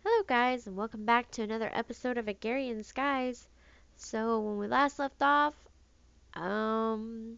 Hello guys and welcome back to another episode of Agrarian Skies. So when we last left off, um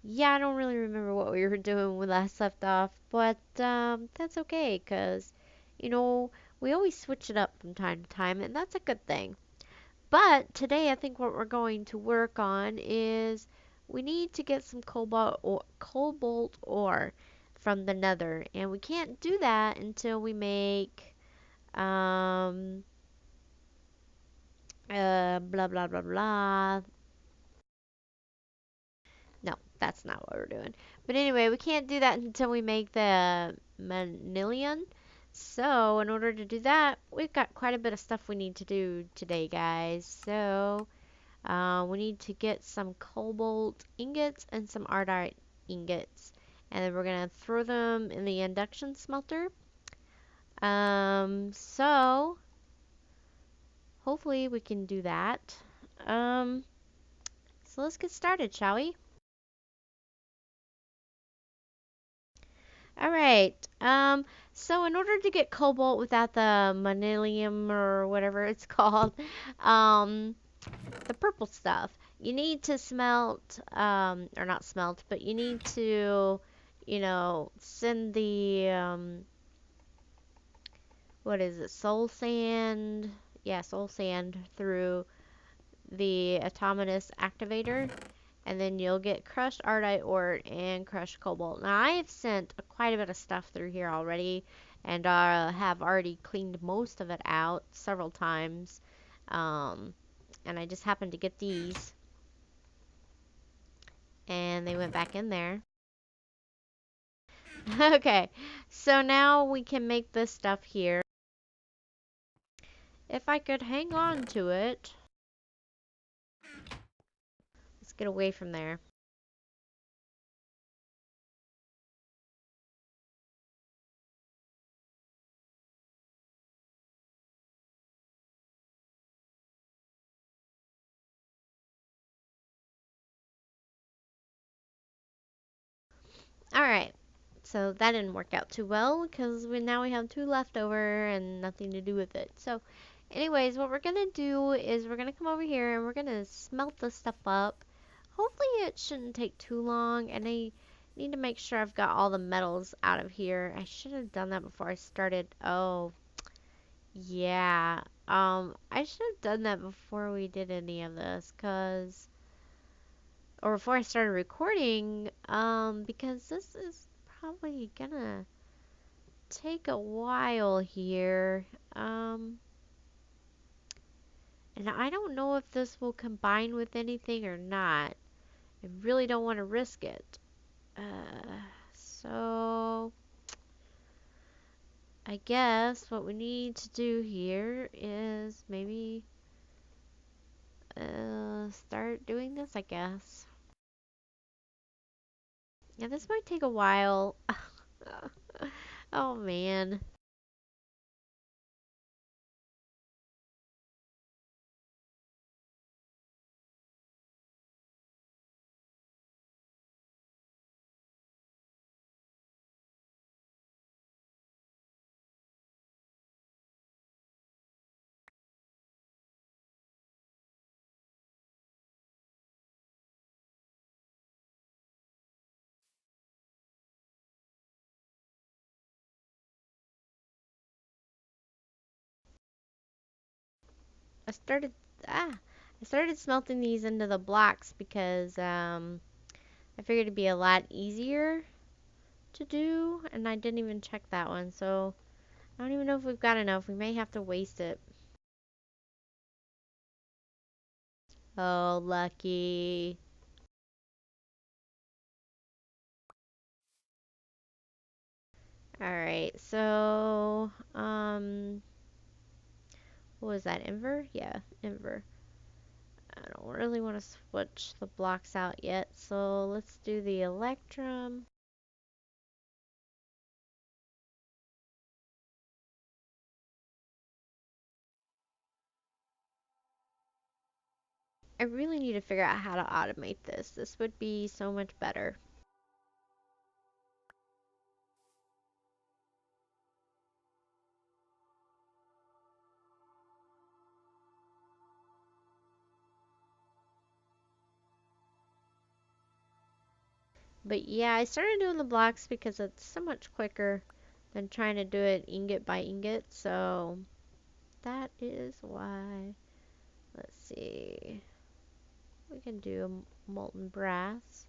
I don't really remember what we were doing when we last left off, but that's okay cuz you know, we always switch it up from time to time and that's a good thing. But today I think what we're going to work on is we need to get some cobalt ore from the nether, and we can't do that until we make um blah blah blah blah. No, that's not what we're doing. But anyway, we can't do that until we make the manilion. So in order to do that, we've got quite a bit of stuff we need to do today, guys. So we need to get some cobalt ingots and some ardite ingots. And then we're going to throw them in the induction smelter. So hopefully we can do that. Um, so let's get started, shall we? All right. So in order to get cobalt without the manilium or whatever it's called, um, the purple stuff, you need to smelt, or not smelt, but you need to, send the, what is it, soul sand? Yeah, soul sand through the autonomous activator, and then you'll get crushed ardite ore and crushed cobalt. Now I have sent quite a bit of stuff through here already, and have already cleaned most of it out several times. Um, and I just happened to get these, and they went back in there. Okay, so now we can make this stuff here. If I could hang on to it, let's get away from there. Alright, so that didn't work out too well because now we have two left over and nothing to do with it. So anyways, what we're going to do is we're going to come over here and we're going to smelt this stuff up. Hopefully it shouldn't take too long, and I need to make sure I've got all the metals out of here. I should have done that before I started. Oh, yeah. I should have done that before we did any of this, or before I started recording, because this is probably gonna take a while here. Um, and I don't know if this will combine with anything or not. I really don't want to risk it. So I guess what we need to do here is maybe start doing this, I guess. Yeah, this might take a while. Oh man. I started I started smelting these into the blocks because I figured it'd be a lot easier to do, and I didn't even check that one, so I don't even know if we've got enough. We may have to waste it. Oh, lucky. Alright, so what was that, Inver? Yeah, Inver. I don't really want to switch the blocks out yet, so let's do the Electrum. I really need to figure out how to automate this. This would be so much better. But yeah, I started doing the blocks because it's so much quicker than trying to do it ingot by ingot. So that is why. Let's see. We can do molten brass.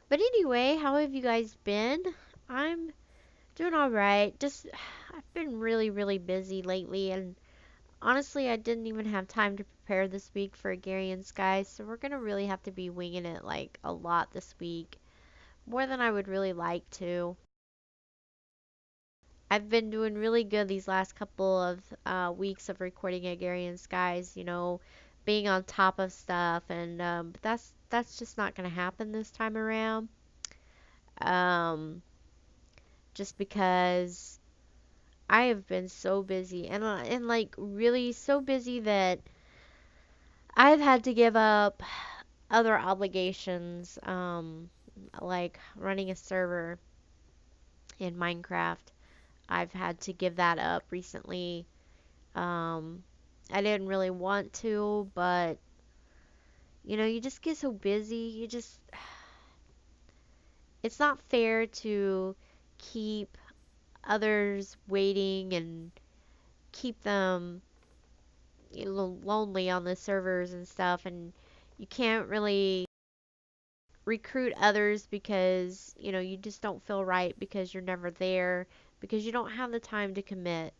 But anyway, how have you guys been? I'm doing all right. Just I've been really, really busy lately, and honestly, I didn't even have time to prepare this week for Agrarian Skies, so we're gonna really have to be winging it like a lot this week, more than I would really like to. I've been doing really good these last couple of weeks of recording Agrarian Skies, being on top of stuff, and but that's just not gonna happen this time around. Um, just because I have been so busy and like really so busy that I've had to give up other obligations, like running a server in Minecraft. I've had to give that up recently. Um, I didn't really want to, but you just get so busy. It's not fair to keep others waiting and keep them lonely on the servers and stuff, and you can't really recruit others because you just don't feel right because you're never there because you don't have the time to commit.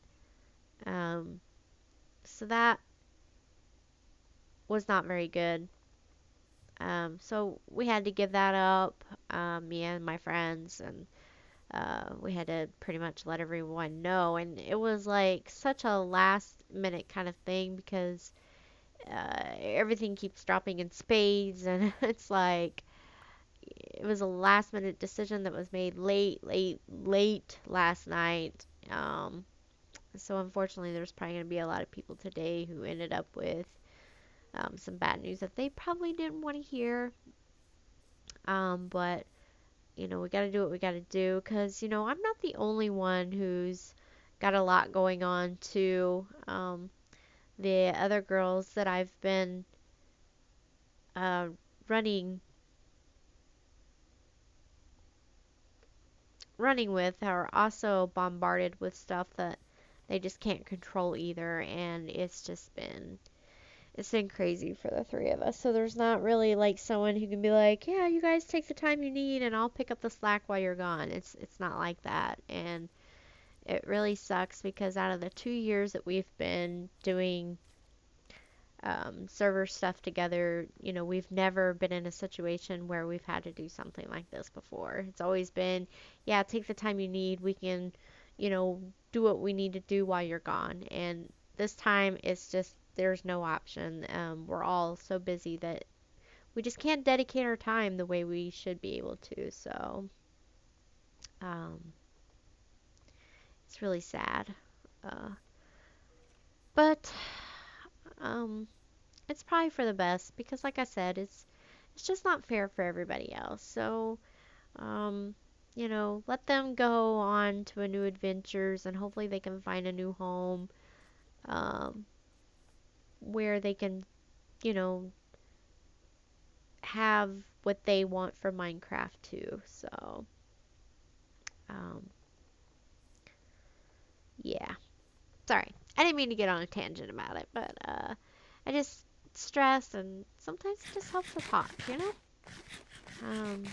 Um, so that was not very good. So we had to give that up, me and my friends, and we had to pretty much let everyone know, and it was like such a last minute kind of thing because everything keeps dropping in spades, and it's like it was a last minute decision that was made late, late, late last night. So unfortunately, there's probably going to be a lot of people today who ended up with some bad news that they probably didn't want to hear. But we got to do what we got to do because I'm not the only one who's got a lot going on too. The other girls that I've been uh, running running with are also bombarded with stuff that they just can't control either, and it's been crazy for the three of us. So there's not really like someone who can be like, yeah, you guys take the time you need and I'll pick up the slack while you're gone. It's not like that, and it really sucks because out of the 2 years that we've been doing server stuff together, we've never been in a situation where we've had to do something like this before. It's always been, yeah, take the time you need. We can, you know, do what we need to do while you're gone. And this time it's just, there's no option. We're all so busy that we just can't dedicate our time the way we should be able to. So, um, it's really sad. Uh, but, um, it's probably for the best because, like I said, it's just not fair for everybody else. So, um, let them go on to a new adventures and hopefully they can find a new home, um, where they can, you know, have what they want for Minecraft too. So, um, yeah. Sorry, I didn't mean to get on a tangent about it, but I just stress and sometimes it just helps to talk. Um,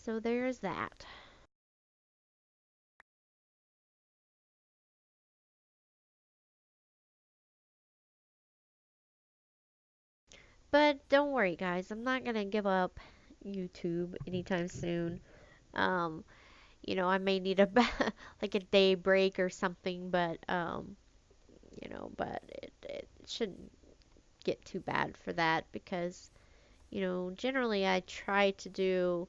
so there's that. But don't worry, guys. I'm not gonna give up YouTube anytime soon. Um, I may need a like a day break or something, but but it shouldn't get too bad for that because generally I try to do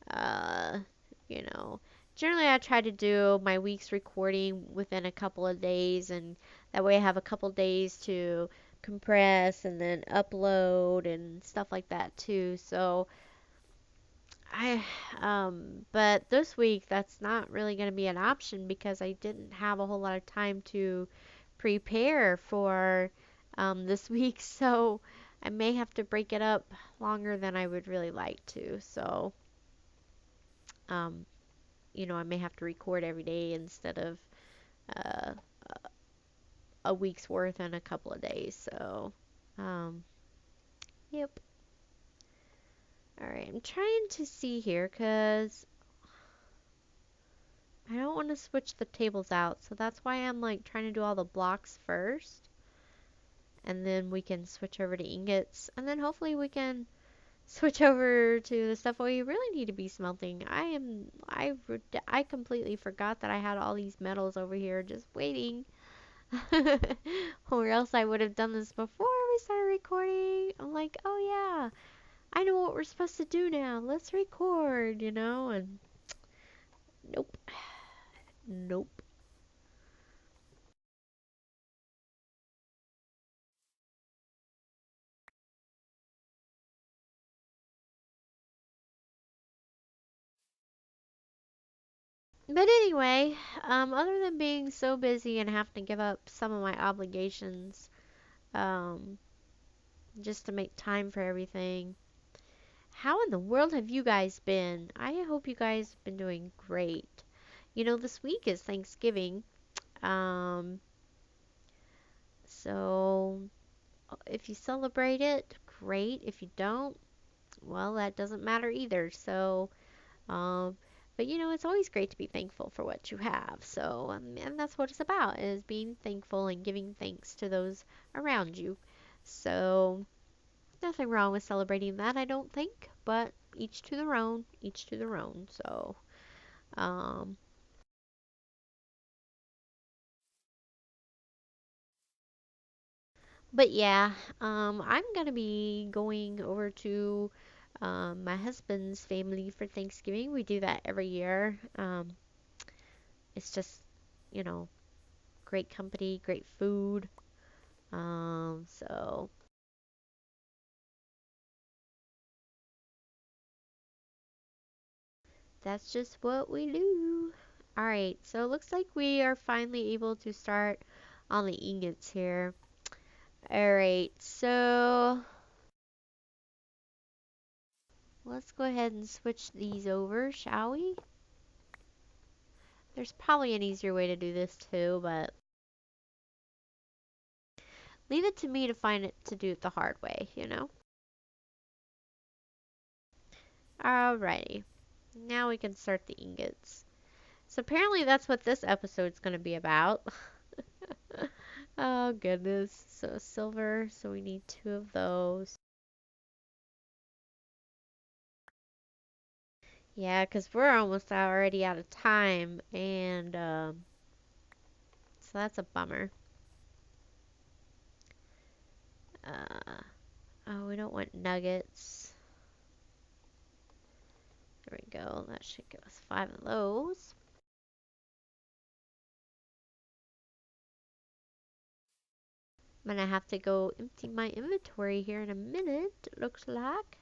uh, you know, generally I try to do my week's recording within a couple of days, and that way I have a couple of days to compress and then upload and stuff like that too. So I but this week that's not really going to be an option because I didn't have a whole lot of time to prepare for this week, so I may have to break it up longer than I would really like to. So, um, I may have to record every day instead of uh, a week's worth in a couple of days. So, um, yep. All right, I'm trying to see here because I don't want to switch the tables out. So that's why I'm like trying to do all the blocks first. And then we can switch over to ingots. And then hopefully we can switch over to the stuff we really need to be smelting. I completely forgot that I had all these metals over here just waiting. Or else I would have done this before we started recording. I'm like, oh yeah, I know what we're supposed to do now. Let's record, and nope. Nope. But anyway, other than being so busy and having to give up some of my obligations, um, just to make time for everything, how in the world have you guys been? I hope you guys have been doing great. This week is Thanksgiving. Um, so if you celebrate it, great. If you don't, well, that doesn't matter either. So, um, but it's always great to be thankful for what you have. So, and that's what it's about, is being thankful and giving thanks to those around you. So, nothing wrong with celebrating that, I don't think, but each to their own, each to their own. So, um, but yeah, I'm gonna be going over to my husband's family for Thanksgiving. We do that every year. It's just, you know, great company, great food. So that's just what we do. All right, so it looks like we are finally able to start on the ingots here. All right, so let's go ahead and switch these over, shall we? There's probably an easier way to do this too, but leave it to me to find it to do it the hard way. Alrighty, now we can start the ingots. So apparently that's what this episode's going to be about. Oh goodness. So silver, so we need 2 of those. Yeah, because we're almost already out of time, and so that's a bummer. Oh, we don't want nuggets. There we go. That should give us 5 of those. I'm gonna have to go empty my inventory here in a minute, it looks like.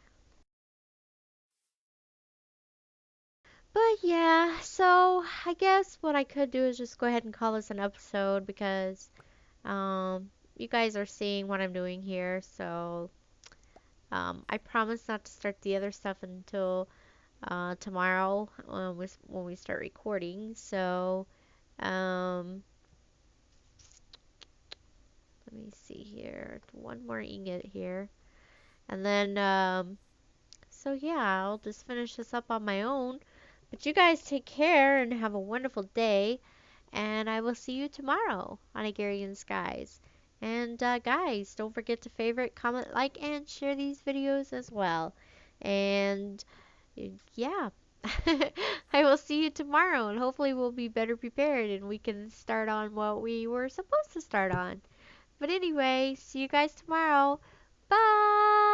But yeah, so I guess what I could do is just go ahead and call this an episode because you guys are seeing what I'm doing here. So I promise not to start the other stuff until tomorrow when we start recording. So um, let me see here. One more ingot here. And then so yeah, I'll just finish this up on my own. But you guys take care and have a wonderful day. And I will see you tomorrow on Agrarian Skies. And guys, don't forget to favorite, comment, like, and share these videos as well. And yeah, I will see you tomorrow. And hopefully we'll be better prepared and we can start on what we were supposed to start on. But anyway, see you guys tomorrow. Bye!